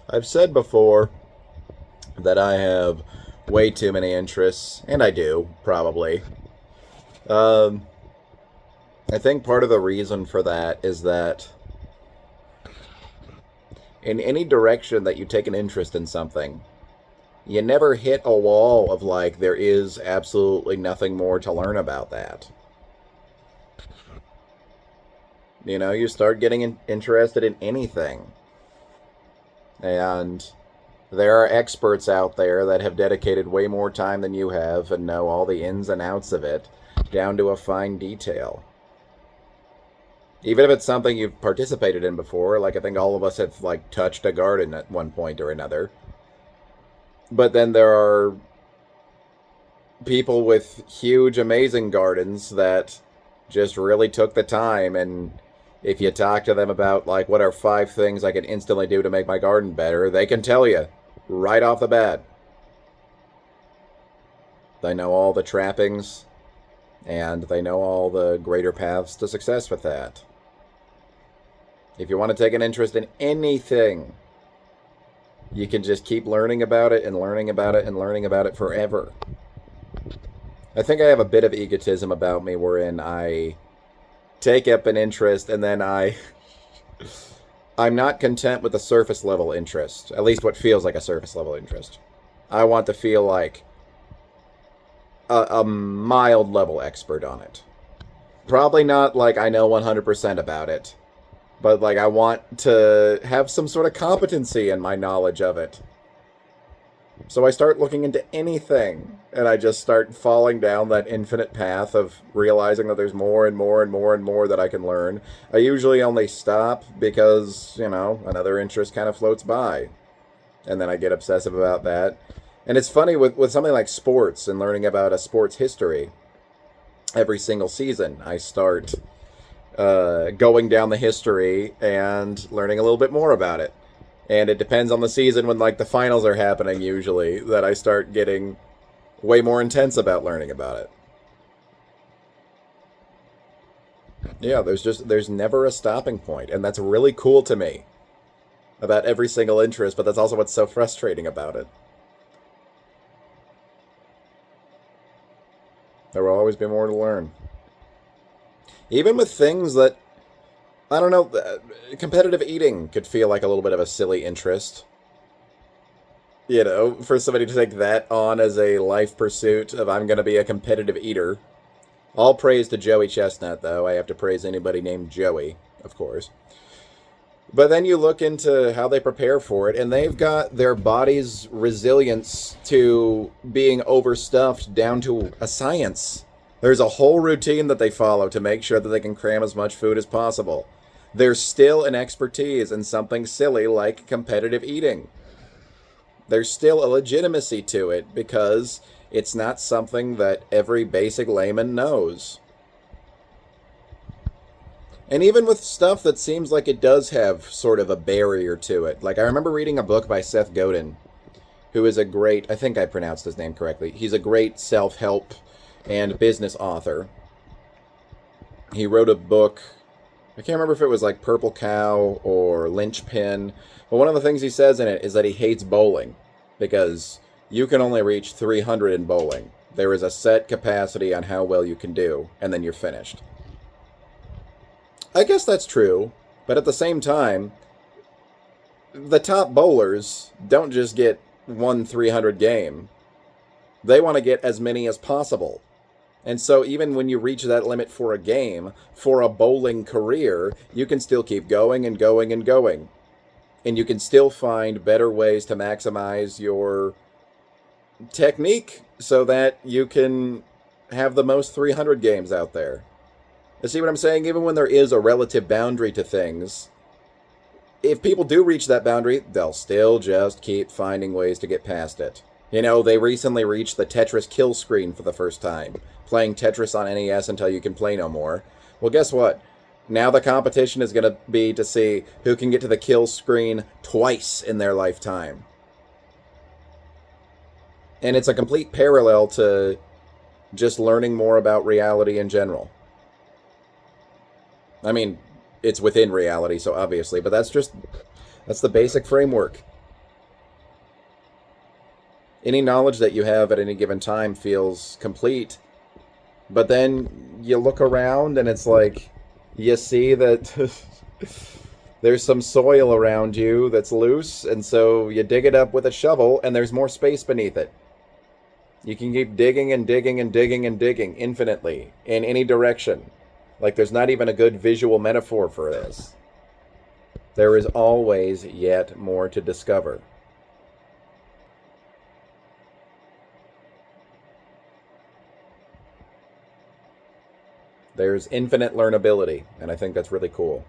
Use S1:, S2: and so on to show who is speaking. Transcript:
S1: I've said before that I have way too many interests, and I do, probably. Um, I think part of the reason for that is that in any direction that you take an interest in something, you never hit a wall of like, there is absolutely nothing more to learn about that. You know, you start getting interested in anything. And there are experts out there that have dedicated way more time than you have and know all the ins and outs of it down to a fine detail. Even if it's something you've participated in before, like I think all of us have like touched a garden at one point or another. But then there are people with huge, amazing gardens that just really took the time. And if you talk to them about, like, what are 5 things I can instantly do to make my garden better, they can tell you right off the bat. They know all the trappings and they know all the greater paths to success with that. If you want to take an interest in anything, you can just keep learning about it and learning about it and learning about it forever. I think I have a bit of egotism about me wherein I take up an interest and then I'm not content with a surface level interest, at least what feels like a surface level interest. I want to feel like a mild level expert on it. Probably not like I know 100% about it, but like I want to have some sort of competency in my knowledge of it. So I start looking into anything, and I just start falling down that infinite path of realizing that there's more and more and more and more that I can learn. I usually only stop because, another interest kind of floats by, and then I get obsessive about that. And it's funny with something like sports and learning about a sport's history. Every single season, I start going down the history and learning a little bit more about it. And it depends on the season when like the finals are happening usually that I start getting way more intense about learning about it. Yeah, there's never a stopping point, and that's really cool to me about every single interest, but that's also what's so frustrating about it. There will always be more to learn. Even with things that I don't know, competitive eating could feel like a little bit of a silly interest. For somebody to take that on as a life pursuit of I'm going to be a competitive eater. All praise to Joey Chestnut, though. I have to praise anybody named Joey, of course. But then you look into how they prepare for it, and they've got their body's resilience to being overstuffed down to a science. There's a whole routine that they follow to make sure that they can cram as much food as possible. There's still an expertise in something silly like competitive eating. There's still a legitimacy to it because it's not something that every basic layman knows. And even with stuff that seems like it does have sort of a barrier to it. Like, I remember reading a book by Seth Godin, who is a great, I think I pronounced his name correctly, he's a great self-help and business author. He wrote a book, I can't remember if it was like Purple Cow or Lynchpin, but one of the things he says in it is that he hates bowling because you can only reach 300 in bowling. There is a set capacity on how well you can do, and then you're finished. I guess that's true, but at the same time, the top bowlers don't just get one 300 game. They want to get as many as possible. And so even when you reach that limit for a game, for a bowling career, you can still keep going and going and going. And you can still find better ways to maximize your technique so that you can have the most 300 games out there. You see what I'm saying? Even when there is a relative boundary to things, if people do reach that boundary, they'll still just keep finding ways to get past it. They recently reached the Tetris kill screen for the first time, playing Tetris on NES until you can play no more. Well, guess what? Now the competition is going to be to see who can get to the kill screen twice in their lifetime. And it's a complete parallel to just learning more about reality in general. I mean, it's within reality, so obviously, but that's the basic framework. Any knowledge that you have at any given time feels complete, but then you look around and it's like you see that there's some soil around you that's loose, and so you dig it up with a shovel and there's more space beneath it. You can keep digging and digging and digging and digging infinitely in any direction. Like, there's not even a good visual metaphor for this. There is always yet more to discover. There's infinite learnability, and I think that's really cool.